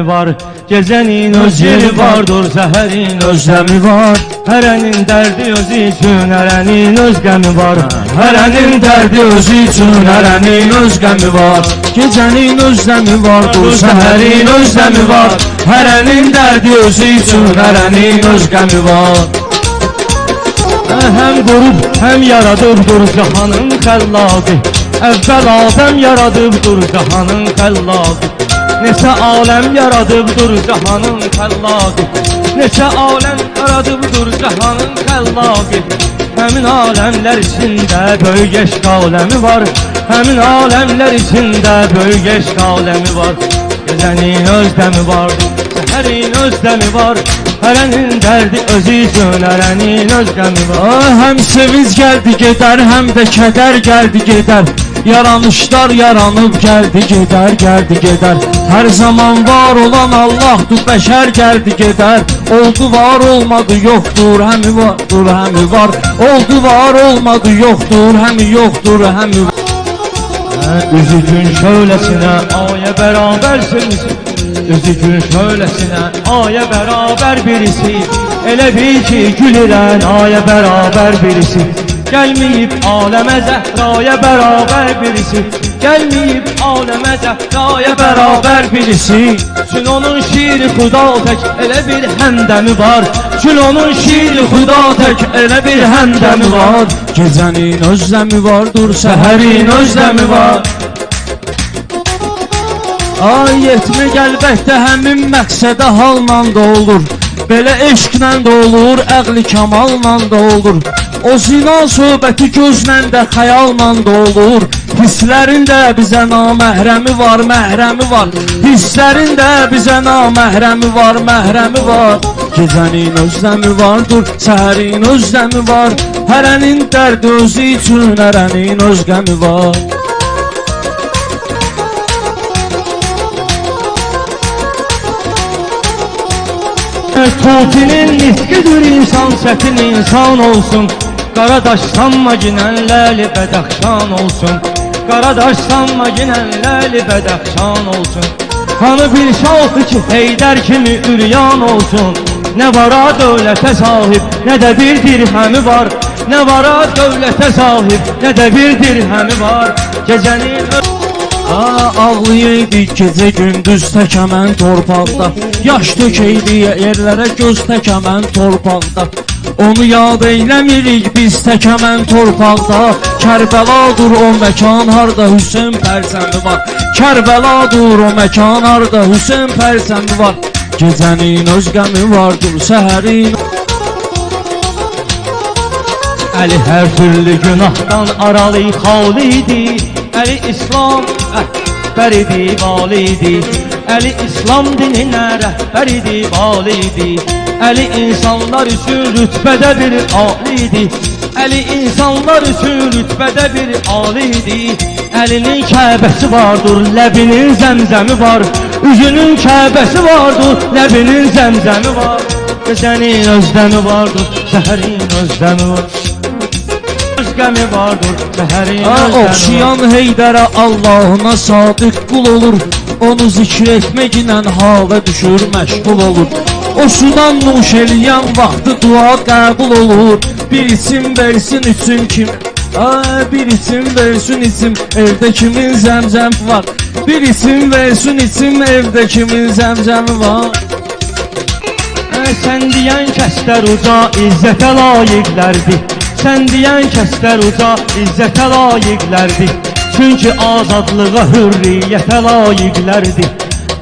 var, gecenin öz yeri vardır, səhərin özləmi var. Hərənin dərdi özü üçün, hərənin öz qəmi var. Hərənin dərdi özü üçün, hərənin öz qəmi var. Gecenin özlemi vardır, Səhərin özləmi var. Hərənin dərdi özü üçün, hərənin öz qəmi var. Həm qurub, həm yaradıbdır cahanın xəllaqı. Əvvəl Adəm yaradıbdır cahanın xəllaqı. Neçə aləm yaradıbdır cahanın xəllaqı. Neçə aləm yaradıbdır cahanın xəllaqı. Həmin aləmlər içində böyük eşq aləmi var. Həmin aləmlər içində böyük eşq aləmi var. Gecənin öz dəmi var, səhərin öz dəmi var. Hərənin dərdi özü üçün, hərənin öz qəmi var. Hem sevinç geldi gider, hem de keder geldi gider. Yaranışlar yaranıp geldi gider, geldi gider. Her zaman var olan Allah'tır, beşer geldi gider. Oldu var olmadı yoktur, hemi vardır, hemi var. Oldu var olmadı yoktur, hemi yoktur, hemi var. Üzü gün şöyləsinə aya bərabər sürmüsün. Üzü gün şöyləsinə aya bərabər birisi. Elə bil ki gülürən aya bərabər birisi. Gəlməyib aləmə zəhraya bərabər birisi. Gəlməyib aləmə zəhraya bərabər birisi. Çün onun şiiri xuda tək elə bir həmdəmi var. Çün onun şiiri xuda tək elə bir həmdəmi var. Gecenin özlemi vardır, Səhərin özləmi var. Ay etmə qəlbəkdə həmin məqsədə halla da olur. Belə eşqlə də olur, əqli kamalla da olur. O zina söhbəti gözlə də xəyalla da olur. Hisslərin də bizə naməhrəmi var, məhrəmi var. Hisslərin də bizə naməhrəmi var, məhrəmi var. Gecənin özləmi vardır, səhərin özləmi var. Hərənin dərdi özü üçün, hərənin öz qəmi var. Tutinin nitqidir insan, çətin insan olsun. Qaradaş sanma ginən ləli bədəxşan olsun. Qaradaş sanma ginən ləli bədəxşan olsun. Hanı bir şahı ki Heydər kimi üryan olsun. Nə vara dövlətə sahib, nə də bir dirhəmi var. Nə vara dövlətə sahib, nə də bir dirhəmi var. Gecənin Ağlayıydı gecə gündüz təkəmən torpaqda. Yaş dökəydi yerlərə göz təkəmən torpaqda. Onu yad eyləmirik biz təkəmən torpaqda. Kərbəladır o məkan harda Hüseyn pərsəmi var. Kərbəladır o məkan harda Hüseyn pərsəmi var. Gecənin öz qəmi vardır, səhərin. Əli hər türlü günahdan aralı xali idi. Əli İslam rəhbər idi, vali idi. Əli İslam dininə rəhbər idi, vali idi. Əli insanlar üçün rütbədə bir ali idi. Əli insanlar üçün rütbədə bir ali idi. Əlinin Kəbəsi vardır, ləbinin zəmzəmi var. Üzünün Kəbəsi vardır, ləbinin zəmzəmi var. Gecənin özləmi vardır, səhərin özləmi var. Öz qəmi vardır, səhərin özləmi var. Oxşayan Heydərə Allahına sadiq qul olur. Onu zikr etməklə hala düşür, məşğul olur. O sudan nuş eləyən vaxtı dua qəbul olur. Bir isim versin üçün kim? Bir isim versin isim, evdə kimin zəmzəm var? Bir isim versin isim, evdə kimin zəmzəmi var? Sən deyən kəslər uca izzətə layiqlərdir. Sən deyən kəslər uca izzətə layiqlərdir. Çünki azadlığa, hürriyyətə layiqlərdir.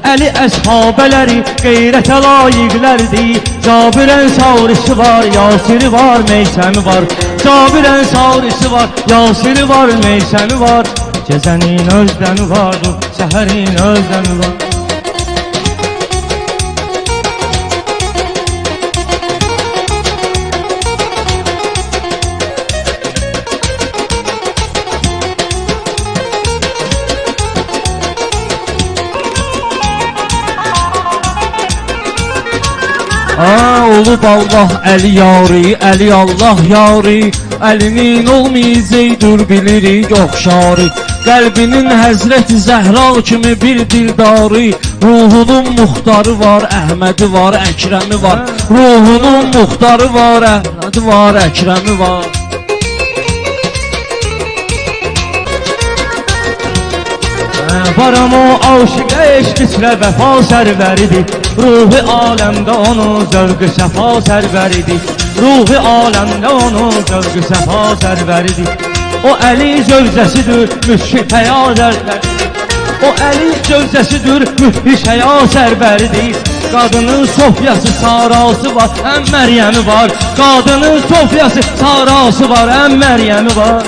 Əli əshabələri qeyrətə layiqlərdir. Cabir Ənsarisi var, Yasiri var, Meysəmi var. Cabir Ənsarisi var, Yasiri var, Meysəmi var. Gecənin özləmi vardır, səhərin özləmi var. Olub Allah əli yari, əli Allah yari. Əlinin olmayacaqdır bilirik oxşarı. Qəlbinin Həzrəti Zəhra kimi bir dildarı, ruhunun muxtarı var, Əhmədi var, Əkrəmi var. Ruhunun muxtarı var, Əhmədi var, Əkrəmi var. Varam o aşıqa eşq içrə vəfa sərvəridir. Ruhi aləmdə onun zövqü səfa sərvəridir. Ruhi aləmdə onun zövqü səfa sərvəridir. O əli zövzəsidir, müşrik həya sərvəridir. O əli zövzəsidir, müşrik həya sərvəridir. Qadının Sofyası, Sarası var, həm Məryəmi var. Qadının Sofyası, Sarası var, həm Məryəmi var.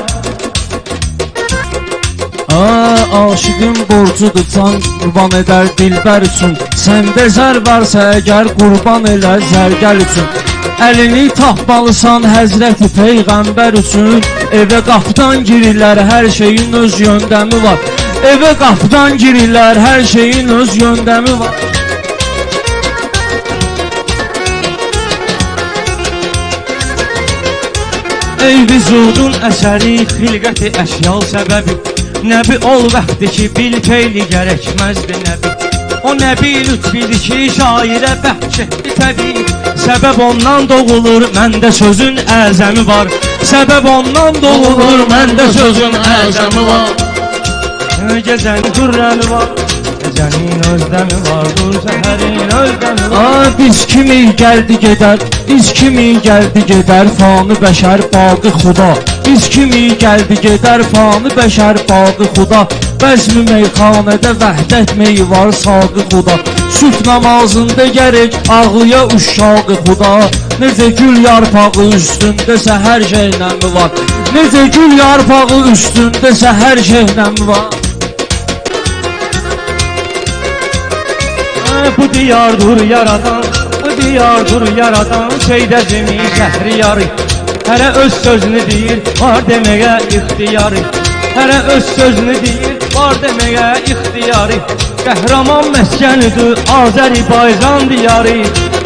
Aşıqın borcudur, can qurban edər dilbər üçün. Səndə zər varsa əgər qurban elə zərgər üçün. Əlini tapmalısan Həzrəti Peyğəmbər üçün. Evə qapıdan girirlər, hər şeyin öz yöndəmi var. Evə qapıdan girirlər, hər şeyin öz yöndəmi var. Ey vücudun əsəri, xilqəti əşyal səbəbi. Nəbi ol vaxtı ki, bil feyli gərəkməzdi nəbi. O nəbi lütfidir ki, şairə bəxş etdi təbi. Səbəb ondan doğulur, məndə sözün əzəmi var. Səbəb ondan doğulur, məndə sözün əzəmi var. Gecənin qürrəmi var, gecənin özdəmi var, dur səhərin özdəmi var. Biz kimi gəldi gedər, biz kimi gəldi gedər, fani bəşər baqi xuda. Biz kimi gəldi gedər, fani bəşər baqi xuda. Bəzmi meyxanədə vəhdət meyi var, saqi xuda. Süt namazında gərək ağlıya uşağı xuda. Necə gül yarpağı üstündə səhər şeyləmi var. Necə gül yarpağı üstündə səhər şeyləmi var. Bu diyardır yaradan, bu diyardır yaradan, Şeydəcimi Şəhriyarı. Hərə öz sözünü deyir, var deməyə ixtiyarı. Hərə öz sözünü deyir, var deməyə ixtiyarı. Qəhrəman məskənidir Azərbaycan diyarı.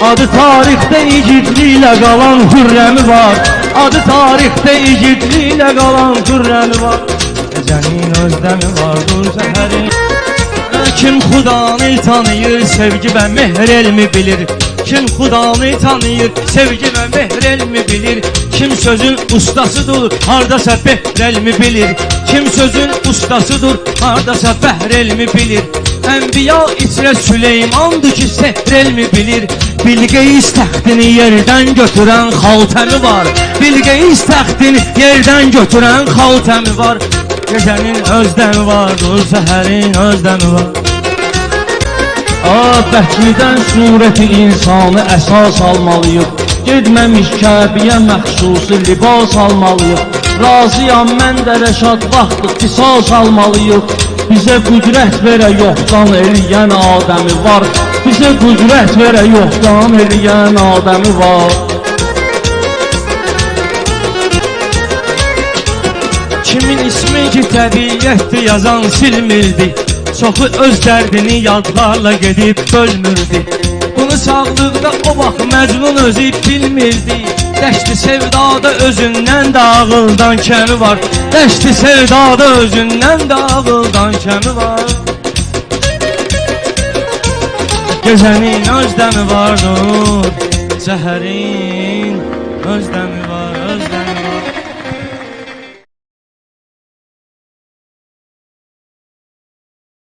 Adı tarixdə igidliklə qalan Hürrəmi var. Adı tarixdə igidliklə qalan Hürrəmi var. Gecənin özdəmi var, dur səhərin. Kim Xudanı tanıyır, sevgi və mehr elmi bilir. Kim Xudanı tanıyır, sevgi və mehr elmi bilir. Kim sözün ustasıdır, hardasa behr elmi bilir. Kim sözün ustasıdır, hardasa behr elmi bilir. Ənbiya içrə Süleymandır ki, sehr elmi bilir. Bilqeyis təxtini yerdən götürən Xaltəmi var. Bilqeyis təxtini yerdən götürən Xaltəmi var. Gecənin özdəmi var, dur səhərin özdəmi var. Bəhlidən surəti insanı əsas almalıyıq. Gedməmiş Kəbiyə məxsusi libas almalıyıq. Razıyam mən də rəşad vaxtı qisas almalıyıq. Bizə qüdrət verə yoxdan eləyən adəmi var. Bizə qüdrət verə yoxdan eləyən adəmi var. Kimin ismi ki təbiyyətdir yazan silmirdi. Çoxu öz dərdini yadlarla gedib bölmürdü. Bunu sağlıqda o vaxt Məcnun özü bilmirdi. Dəşti sevdada özündən də ağıldan kəmi var. Dəşti sevdada özündən də ağıldan kəmi var. Gecənin özdəmi var, dur səhərin özdəmi var.